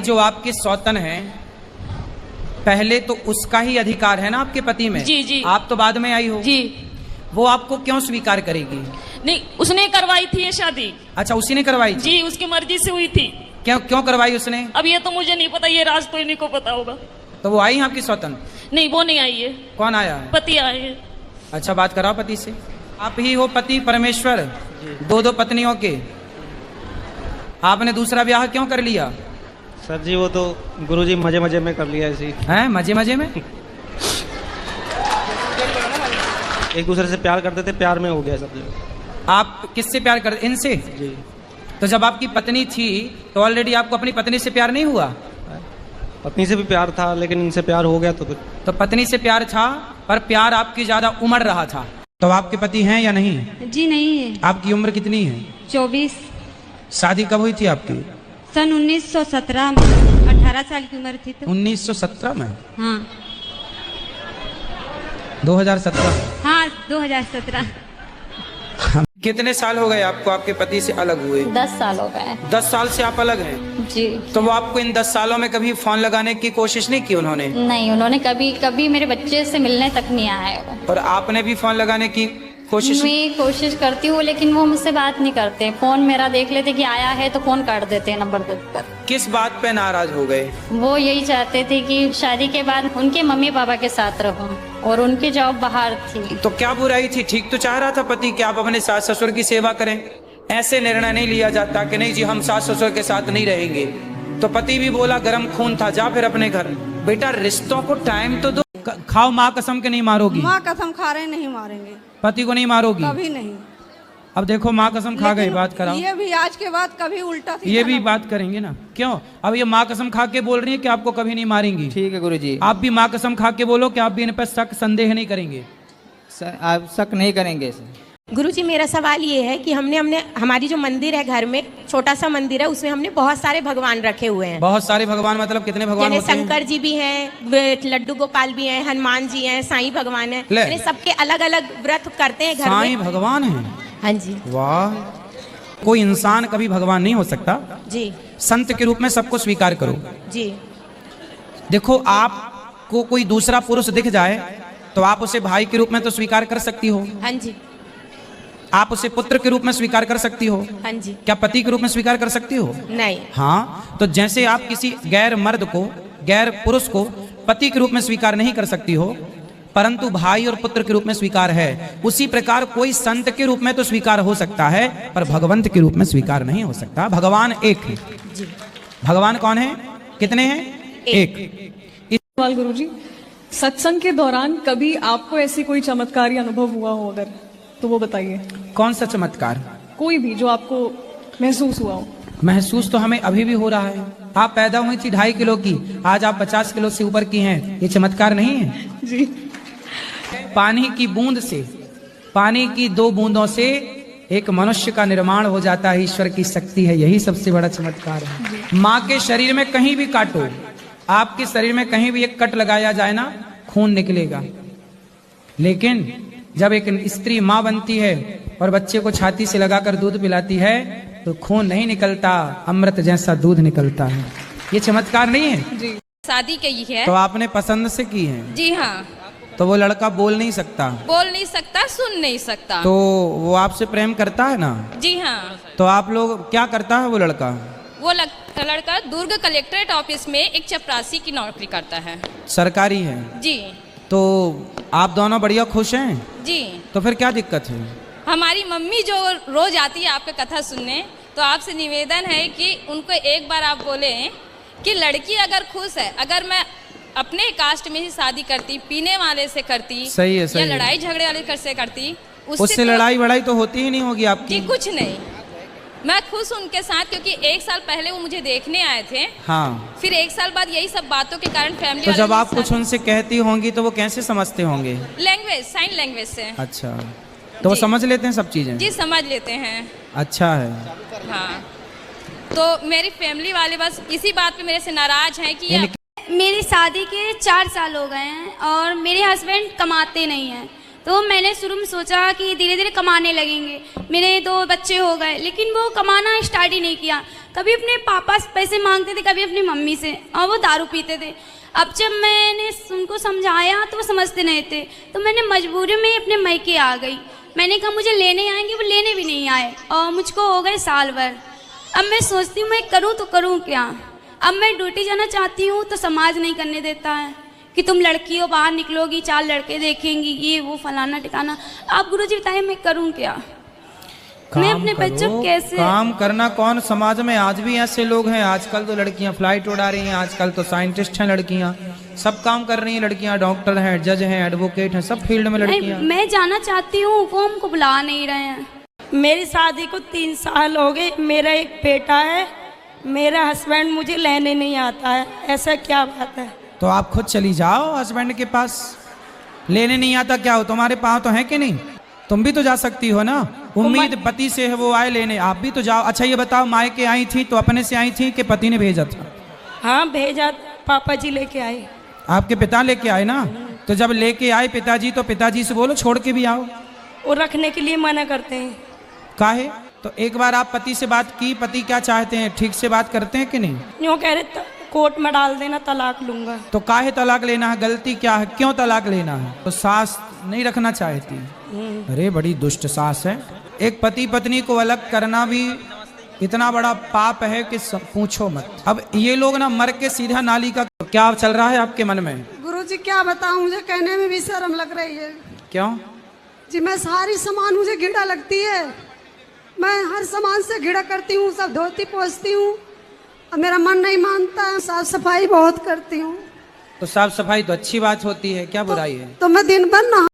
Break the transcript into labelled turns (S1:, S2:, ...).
S1: जो आपके सौतन है, पहले तो उसका ही अधिकार है ना आपके पति में।
S2: जी जी।
S1: आप तो बाद में आई हो
S2: जी।
S1: वो आपको क्यों स्वीकार करेगी?
S2: नहीं, उसने करवाई थी ये शादी।
S1: अच्छा, उसी ने करवाई थी?
S2: जी, उसकी मर्जी से हुई थी।
S1: क्यों करवाई उसने?
S2: अब ये तो मुझे नहीं पता, ये राज तो इन्हीं को पता होगा।
S1: तो वो आई आपकी सौतन?
S2: नहीं, वो नहीं आई है।
S1: कौन आया है?
S2: पति आए हैं।
S1: अच्छा, बात कराओ पति से। आप ही हो पति परमेश्वर, दो पत्नियों के। आपने दूसरा ब्याह क्यों कर लिया?
S3: सर जी वो तो गुरुजी मजे मजे में कर लिया ऐसे ही।
S1: हैं मजे मजे में?
S3: एक दूसरे से प्यार करते थे, प्यार में हो गया सब।
S1: आप किससे प्यार करते? इनसे?
S3: जी।
S1: तो जब आपकी पत्नी थी तो ऑलरेडी आपको अपनी पत्नी से प्यार नहीं हुआ?
S3: पत्नी से भी प्यार था, लेकिन इनसे प्यार हो गया तो फिर।
S1: तो पत्नी से प्यार था, पर प्यार आपकी ज्यादा उमड़ रहा था। तो आपके पति हैं या नहीं?
S4: जी नहीं है।
S1: आपकी उम्र कितनी है?
S4: 24।
S1: शादी कब हुई थी आपकी?
S4: सन 1917 में 18 साल की उम्र थी तो।
S1: 1917 में?
S4: हाँ
S1: 2017?
S4: हाँ 2017।
S1: कितने साल हो गए आपको आपके पति से अलग हुए?
S5: 10 साल हो गए।
S1: 10 साल से आप अलग हैं?
S5: जी।
S1: तो वो आपको इन 10 सालों में कभी फोन लगाने की कोशिश नहीं की उन्होंने?
S5: नहीं, उन्होंने कभी मेरे बच्चे से मिलने तक नहीं आए वो।
S1: और आपने भी फोन लगाने की कोशिश?
S5: मैं कोशिश करती हूँ, लेकिन वो मुझसे बात नहीं करते। फोन मेरा देख लेते कि आया है तो फोन काट देते हैं नंबर देकर।
S1: किस बात पे नाराज हो गए?
S5: वो यही चाहते थे कि शादी के बाद उनके मम्मी पापा के साथ रहूं, और उनकी जॉब बाहर थी।
S1: तो क्या बुराई थी? ठीक तो चाह रहा था पति कि आप अपने सास ससुर की सेवा करें। ऐसे निर्णय नहीं लिया जाता कि नहीं जी हम सास ससुर के साथ नहीं रहेंगे। तो पति भी बोला गर्म खून था, जा फिर अपने घर। बेटा रिश्तों को टाइम तो दो। खाओ, माँ कसम के नहीं मारोगी?
S6: माँ कसम खा रहे नहीं मारेंगे।
S1: पति को नहीं मारोगी?
S6: कभी नहीं।
S1: अब देखो माँ कसम खा गई, बात कराओ।
S6: ये भी आज के बाद कभी उल्टा सीधा
S1: ये भी
S6: ना
S1: बात करेंगे ना? क्यों? अब ये माँ कसम खा के बोल रही है कि आपको कभी नहीं मारेंगी।
S7: ठीक है गुरुजी।
S1: आप भी माँ कसम खा के बोलो कि आप भी इन पर शक संदेह नहीं करेंगे।
S7: आप शक नहीं करेंगे।
S8: गुरुजी मेरा सवाल ये है कि हमने हमारी जो मंदिर है घर में, छोटा सा मंदिर है, उसमें हमने बहुत सारे भगवान रखे हुए हैं।
S1: बहुत सारे भगवान मतलब कितने भगवान होते हैं?
S8: शंकर जी भी हैं, लड्डू गोपाल भी हैं, हनुमान जी हैं, साईं भगवान हैं। यानी सबके अलग अलग व्रत करते हैं घर में।
S1: साईं भगवान हैं?
S8: हाँ जी।
S1: वाह, कोई इंसान कभी भगवान नहीं हो सकता
S8: जी।
S1: संत के रूप में सबको स्वीकार करो
S8: जी।
S1: देखो, आपको कोई दूसरा पुरुष दिख जाए तो आप उसे भाई के रूप में तो स्वीकार कर सकती हो।
S8: हाँ जी।
S1: आप उसे पुत्र के रूप में स्वीकार कर सकती हो।
S8: हाँ जी।
S1: क्या पति के रूप में स्वीकार कर सकती हो?
S8: नहीं।
S1: हाँ, तो जैसे आप किसी गैर मर्द को, गैर पुरुष को पति के रूप में स्वीकार नहीं कर सकती हो, परंतु भाई और पुत्र के रूप में स्वीकार है, उसी प्रकार कोई संत के रूप में तो स्वीकार हो सकता है, पर भगवंत के रूप में स्वीकार नहीं हो सकता। भगवान एक है। भगवान कौन है? कितने हैं? एक।
S9: सवाल गुरुजी, सत्संग के दौरान कभी आपको ऐसी कोई चमत्कारी अनुभव हुआ हो अगर, तो वो बताइए।
S1: कौन सा चमत्कार?
S9: कोई भी जो आपको महसूस हुआ हो।
S1: महसूस तो हमें अभी भी हो रहा है। आप पैदा हुई थी 2.5 किलो की, आज आप 50 किलो से ऊपर की हैं। ये चमत्कार नहीं है?
S9: जी।
S1: पानी की बूंद से, पानी की 2 बूंदों से एक मनुष्य का निर्माण हो जाता है। ईश्वर की शक्ति है, यही सबसे बड़ा चमत्कार है। माँ के शरीर में कहीं भी काटो, आपके शरीर में कहीं भी एक कट लगाया जाए ना, खून निकलेगा। लेकिन जब एक स्त्री माँ बनती है और बच्चे को छाती से लगाकर दूध पिलाती है तो खून नहीं निकलता, अमृत जैसा दूध निकलता है। ये चमत्कार नहीं है?
S9: जी।
S2: शादी की है।
S1: तो आपने पसंद से की है?
S2: जी हाँ।
S1: तो वो लड़का बोल नहीं सकता?
S2: बोल नहीं सकता, सुन नहीं सकता।
S1: तो वो आपसे प्रेम करता है ना?
S2: जी हाँ।
S1: तो आप लोग क्या करता है वो लड़का?
S2: वो लड़का दुर्ग कलेक्ट्रेट ऑफिस में एक चपरासी की नौकरी करता है।
S1: सरकारी है?
S2: जी।
S1: तो आप दोनों बढ़िया खुश हैं?
S2: जी।
S1: तो फिर क्या दिक्कत है?
S2: हमारी मम्मी जो रोज आती है आपका कथा सुनने, तो आपसे निवेदन है कि उनको एक बार आप बोले कि लड़की अगर खुश है, अगर मैं अपने कास्ट में ही शादी करती, पीने वाले से करती,
S1: सही है, सही
S2: या
S1: है।
S2: लड़ाई झगड़े वाले से करती,
S1: उससे लड़ाई वड़ाई तो होती ही नहीं होगी आपकी?
S2: जी कुछ नहीं, मैं खुश उनके साथ, क्योंकि 1 साल पहले वो मुझे देखने आए थे।
S1: हाँ।
S2: फिर 1 साल बाद यही सब बातों के कारण फैमिली
S1: तो जब आप कुछ उनसे कहती होंगी तो वो कैसे समझते होंगे?
S2: लैंग्वेज, साइन लैंग्वेज से।
S1: अच्छा, तो वो समझ लेते हैं सब चीजें?
S2: जी समझ लेते हैं।
S1: अच्छा है।
S2: हाँ, तो मेरी फैमिली वाले बस इसी बात पे मेरे से नाराज हैं कि
S4: मेरी शादी के 4 साल हो गए हैं और मेरे हस्बैंड कमाते नहीं हैं।
S10: तो मैंने शुरू में सोचा कि धीरे धीरे कमाने लगेंगे, मेरे 2 बच्चे हो गए, लेकिन वो कमाना स्टार्ट ही नहीं किया। कभी अपने पापा से पैसे मांगते थे, कभी अपनी मम्मी से, और वो दारू पीते थे। अब जब मैंने उनको समझाया तो वो समझते नहीं थे, तो मैंने मजबूरी में अपने मायके आ गई। मैंने कहा मुझे लेने आएंगे, वो लेने भी नहीं आए और मुझको हो गए साल भर। अब मैं सोचती हूँ मैं करूँ तो करूँ क्या। अब मैं ड्यूटी जाना चाहती हूँ तो समाज नहीं करने देता है कि तुम लड़की हो, बाहर निकलोगी 4 लड़के देखेंगी, ये वो फलाना ठिकाना। आप गुरुजी बताइए मैं करूँ क्या, मैं अपने बच्चों को कैसे।
S1: काम करना कौन, समाज में आज भी ऐसे लोग हैं। आजकल तो लड़कियां फ्लाइट उड़ा रही हैं, आजकल तो साइंटिस्ट हैं लड़कियां, सब काम कर रही हैं लड़कियां, डॉक्टर हैं, जज हैं, एडवोकेट हैं, सब फील्ड में लड़कियां।
S10: मैं जाना चाहती हूँ, वो हमको बुला नहीं रहे हैं।
S11: मेरी शादी को 3 साल हो गए, मेरा एक बेटा है, मेरा हस्बैंड मुझे लेने नहीं आता है, ऐसा क्या बात है।
S1: तो आप खुद चली जाओ हस्बैंड के पास। लेने नहीं आता क्या हो, तुम्हारे पाँव तो है कि नहीं, तुम भी तो जा सकती हो ना। उम्मीद पति से है वो आए लेने, आप भी तो जाओ। अच्छा ये बताओ, मायके आई थी तो अपने से आई थी कि पति ने भेजा था?
S11: हाँ भेजा, पापा जी लेके आए।
S1: आपके पिता लेके आए ना, तो जब लेके आए पिताजी तो पिताजी से बोलो छोड़ के भी आओ।
S11: वो रखने के लिए मना करते हैं।
S1: काहे? तो एक बार आप पति से बात की, पति क्या चाहते हैं, ठीक से बात करते हैं कि नहीं?
S11: यूँ कह रहे कोर्ट में डाल देना, तलाक लूंगा।
S1: तो काहे तलाक लेना है, गलती क्या है, क्यों तलाक लेना है? तो सास नहीं रखना चाहती। अरे बड़ी दुष्ट सास है। एक पति पत्नी को अलग करना भी इतना बड़ा पाप है कि पूछो मत। अब ये लोग ना मर के सीधा नाली का। क्या चल रहा है आपके मन में?
S6: गुरुजी क्या बताऊं, मुझे कहने में भी शर्म लग रही है।
S1: क्यों
S6: जी? मैं सारी सामान मुझे घिड़ा लगती है, मैं हर सामान से घिड़ा करती हूँ, सब धोती पोंछती हूँ, अब मेरा मन नहीं मानता है। साफ सफाई बहुत करती हूँ।
S1: तो साफ सफाई तो अच्छी बात होती है, क्या बुराई है?
S6: तो मैं दिन भर नहा